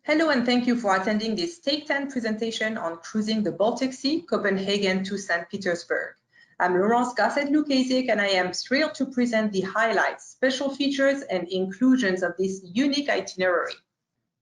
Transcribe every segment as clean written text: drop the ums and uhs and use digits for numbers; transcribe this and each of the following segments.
Hello and thank you for attending this Take 10 presentation on cruising the Baltic Sea, Copenhagen to St. Petersburg. I'm Laurence Garcet-Lukasic and I am thrilled to present the highlights, special features and inclusions of this unique itinerary.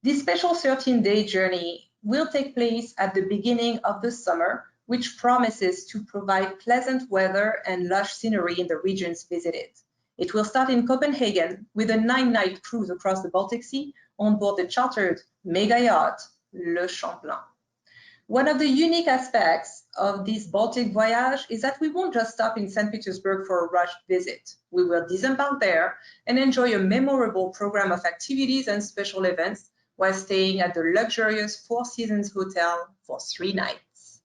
This special 13-day journey will take place at the beginning of the summer, which promises to provide pleasant weather and lush scenery in the regions visited. It will start in Copenhagen with a 9-night cruise across the Baltic Sea on board the chartered mega yacht Le Champlain. One of the unique aspects of this Baltic voyage is that we won't just stop in St. Petersburg for a rushed visit. We will disembark there and enjoy a memorable program of activities and special events while staying at the luxurious Four Seasons Hotel for 3 nights.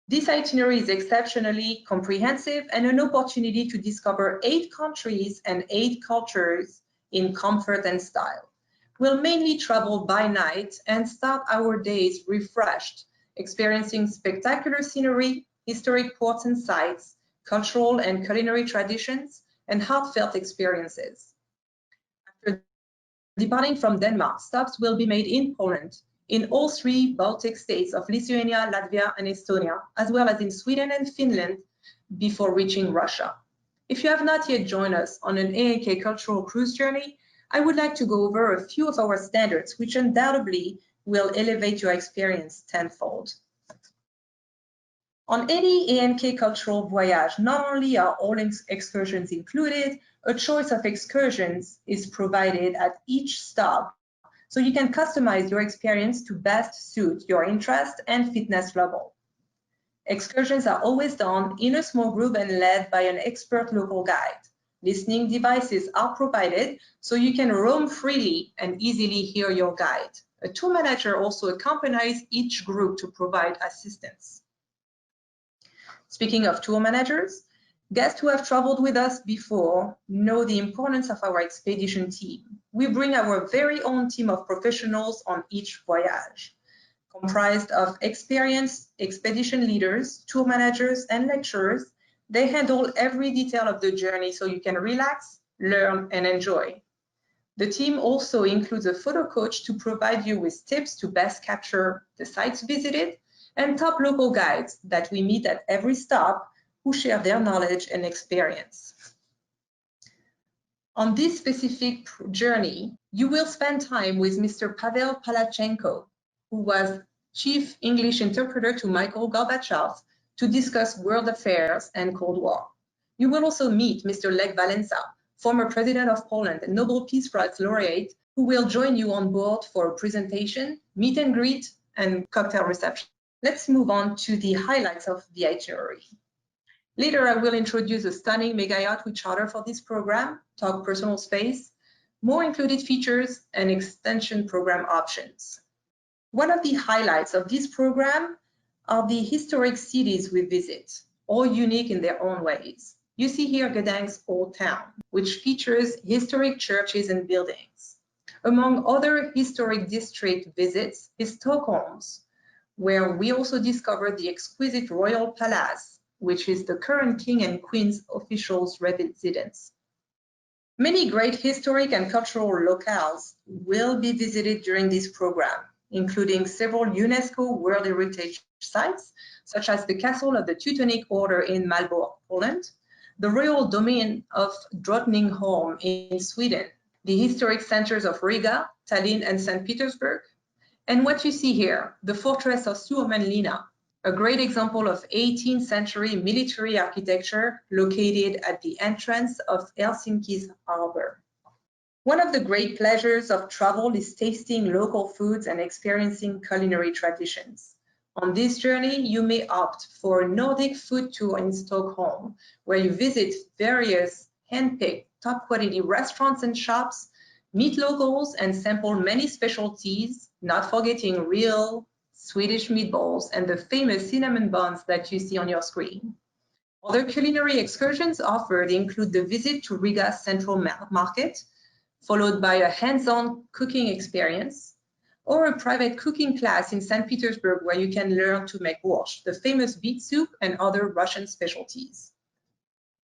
This itinerary is exceptionally comprehensive and an opportunity to discover 8 countries and 8 cultures in comfort and style. We'll mainly travel by night and start our days refreshed, experiencing spectacular scenery, historic ports and sites, cultural and culinary traditions, and heartfelt experiences. After departing from Denmark, stops will be made in Poland, in all 3 Baltic states of Lithuania, Latvia, and Estonia, as well as in Sweden and Finland before reaching Russia. If you have not yet joined us on an ANK cultural cruise journey, I would like to go over a few of our standards, which undoubtedly will elevate your experience tenfold. On any ANK cultural voyage, not only are all excursions included, a choice of excursions is provided at each stop, so you can customize your experience to best suit your interest and fitness level. Excursions are always done in a small group and led by an expert local guide. Listening devices are provided so you can roam freely and easily hear your guide. A tour manager also accompanies each group to provide assistance. Speaking of tour managers, guests who have traveled with us before know the importance of our expedition team. We bring our very own team of professionals on each voyage. Comprised of experienced expedition leaders, tour managers, and lecturers, they handle every detail of the journey so you can relax, learn, and enjoy. The team also includes a photo coach to provide you with tips to best capture the sites visited, and top local guides that we meet at every stop who share their knowledge and experience. On this specific journey, you will spend time with Mr. Pavel Palachenko, who was chief English interpreter to Michael Gorbachev to discuss world affairs and Cold War. You will also meet Mr. Lech Walesa, former president of Poland and Nobel Peace Prize laureate, who will join you on board for a presentation, meet and greet, and cocktail reception. Let's move on to the highlights of the itinerary. Later, I will introduce a stunning mega yacht we charter for this program, talk personal space, more included features, and extension program options. One of the highlights of this program are the historic cities we visit, all unique in their own ways. You see here Gdańsk's Old Town, which features historic churches and buildings. Among other historic district visits is Stockholm's, where we also discovered the exquisite Royal Palace, which is the current King and Queen's officials' residence. Many great historic and cultural locales will be visited during this program, including several UNESCO World Heritage Sites, such as the Castle of the Teutonic Order in Malbork, Poland, the Royal Domain of Drottningholm in Sweden, the historic centers of Riga, Tallinn, and St. Petersburg, and what you see here, the Fortress of Suomenlinna, a great example of 18th century military architecture located at the entrance of Helsinki's harbor. One of the great pleasures of travel is tasting local foods and experiencing culinary traditions. On this journey, you may opt for a Nordic food tour in Stockholm, where you visit various hand-picked, top-quality restaurants and shops, meet locals, and sample many specialties, not forgetting real Swedish meatballs and the famous cinnamon buns that you see on your screen. Other culinary excursions offered include the visit to Riga Central Market, followed by a hands-on cooking experience, or a private cooking class in St. Petersburg where you can learn to make borscht, the famous beet soup, and other Russian specialties.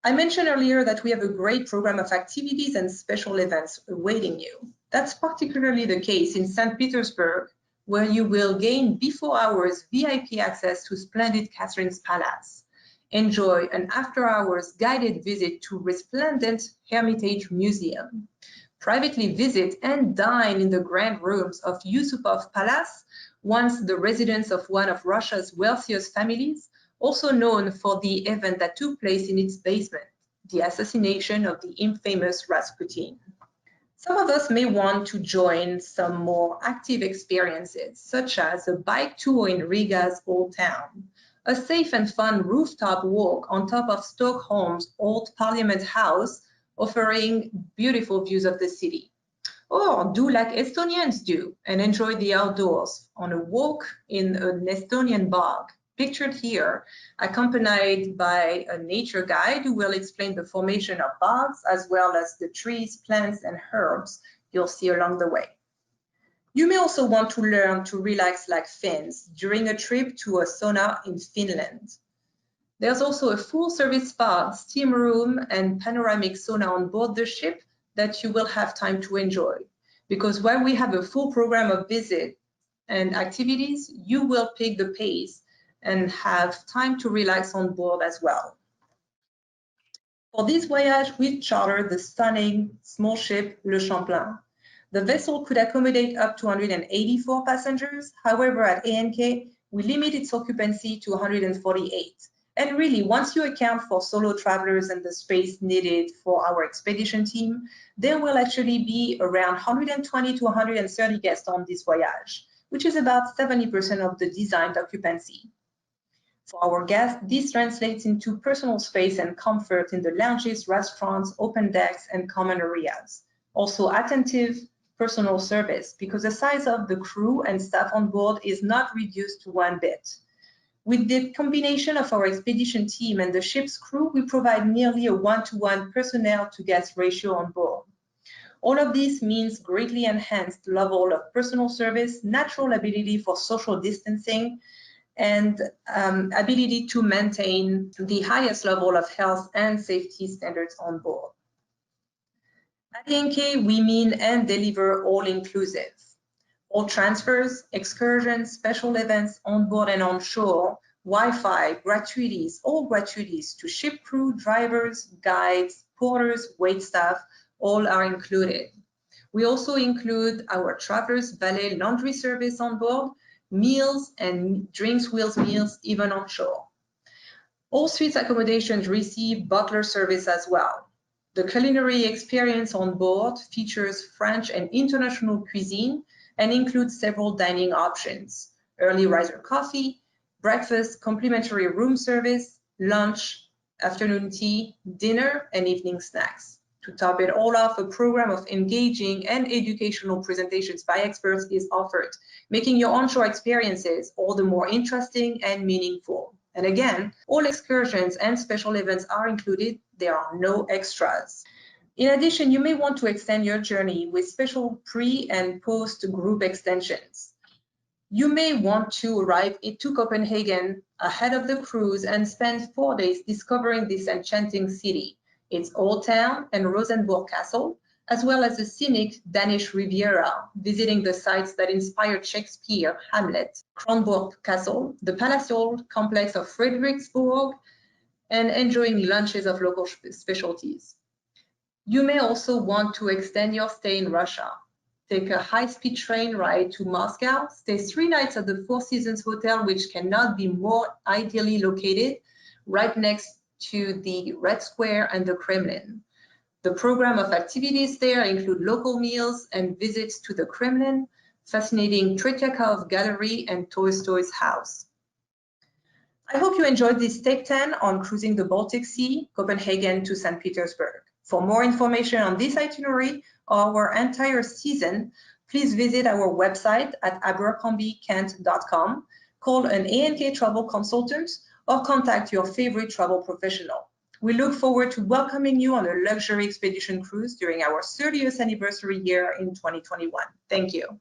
I mentioned earlier that we have a great program of activities and special events awaiting you. That's particularly the case in St. Petersburg, where you will gain before hours VIP access to splendid Catherine's Palace. Enjoy an after-hours guided visit to resplendent Hermitage Museum. Privately visit and dine in the grand rooms of Yusupov Palace, once the residence of one of Russia's wealthiest families, also known for the event that took place in its basement, the assassination of the infamous Rasputin. Some of us may want to join some more active experiences, such as a bike tour in Riga's Old Town, a safe and fun rooftop walk on top of Stockholm's old Parliament House, offering beautiful views of the city. Or do like Estonians do and enjoy the outdoors on a walk in an Estonian bog, pictured here, accompanied by a nature guide who will explain the formation of bogs as well as the trees, plants, and herbs you'll see along the way. You may also want to learn to relax like Finns during a trip to a sauna in Finland. There's also a full-service spa, steam room, and panoramic sauna on board the ship that you will have time to enjoy. Because while we have a full program of visits and activities, you will pick the pace and have time to relax on board as well. For this voyage, we chartered the stunning small ship Le Champlain. The vessel could accommodate up to 184 passengers. However, at ANK, we limit its occupancy to 148. And really, once you account for solo travelers and the space needed for our expedition team, there will actually be around 120 to 130 guests on this voyage, which is about 70% of the designed occupancy. For our guests, this translates into personal space and comfort in the lounges, restaurants, open decks, and common areas. Also attentive personal service, because the size of the crew and staff on board is not reduced to one bit. With the combination of our expedition team and the ship's crew, we provide nearly a one-to-one personnel-to-guest ratio on board. All of this means greatly enhanced level of personal service, natural ability for social distancing, and ability to maintain the highest level of health and safety standards on board. At ANK, we mean and deliver all-inclusive. All transfers, excursions, special events on board and on shore, Wi-Fi, gratuities, all gratuities to ship crew, drivers, guides, porters, wait staff, all are included. We also include our travelers' valet laundry service on board, meals and drinks wheels meals even on shore. All suites accommodations receive butler service as well. The culinary experience on board features French and international cuisine and includes several dining options: early riser coffee, breakfast, complimentary room service, lunch, afternoon tea, dinner, and evening snacks. To top it all off, a program of engaging and educational presentations by experts is offered, making your onshore experiences all the more interesting and meaningful. And again, all excursions and special events are included. There are no extras. In addition, you may want to extend your journey with special pre- and post-group extensions. You may want to arrive to Copenhagen ahead of the cruise and spend 4 days discovering this enchanting city, its old town and Rosenborg Castle, as well as the scenic Danish Riviera, visiting the sites that inspired Shakespeare, Hamlet, Kronborg Castle, the palatial complex of Frederiksborg, and enjoying lunches of local specialties. You may also want to extend your stay in Russia. Take a high-speed train ride to Moscow, stay 3 nights at the Four Seasons Hotel, which cannot be more ideally located, right next to the Red Square and the Kremlin. The program of activities there include local meals and visits to the Kremlin, fascinating Tretyakov Gallery, and Tolstoy's house. I hope you enjoyed this Take 10 on cruising the Baltic Sea, Copenhagen to St. Petersburg. For more information on this itinerary or our entire season, please visit our website at abercrombiekent.com, call an ANK travel consultant, or contact your favorite travel professional. We look forward to welcoming you on a luxury expedition cruise during our 30th anniversary year in 2021. Thank you.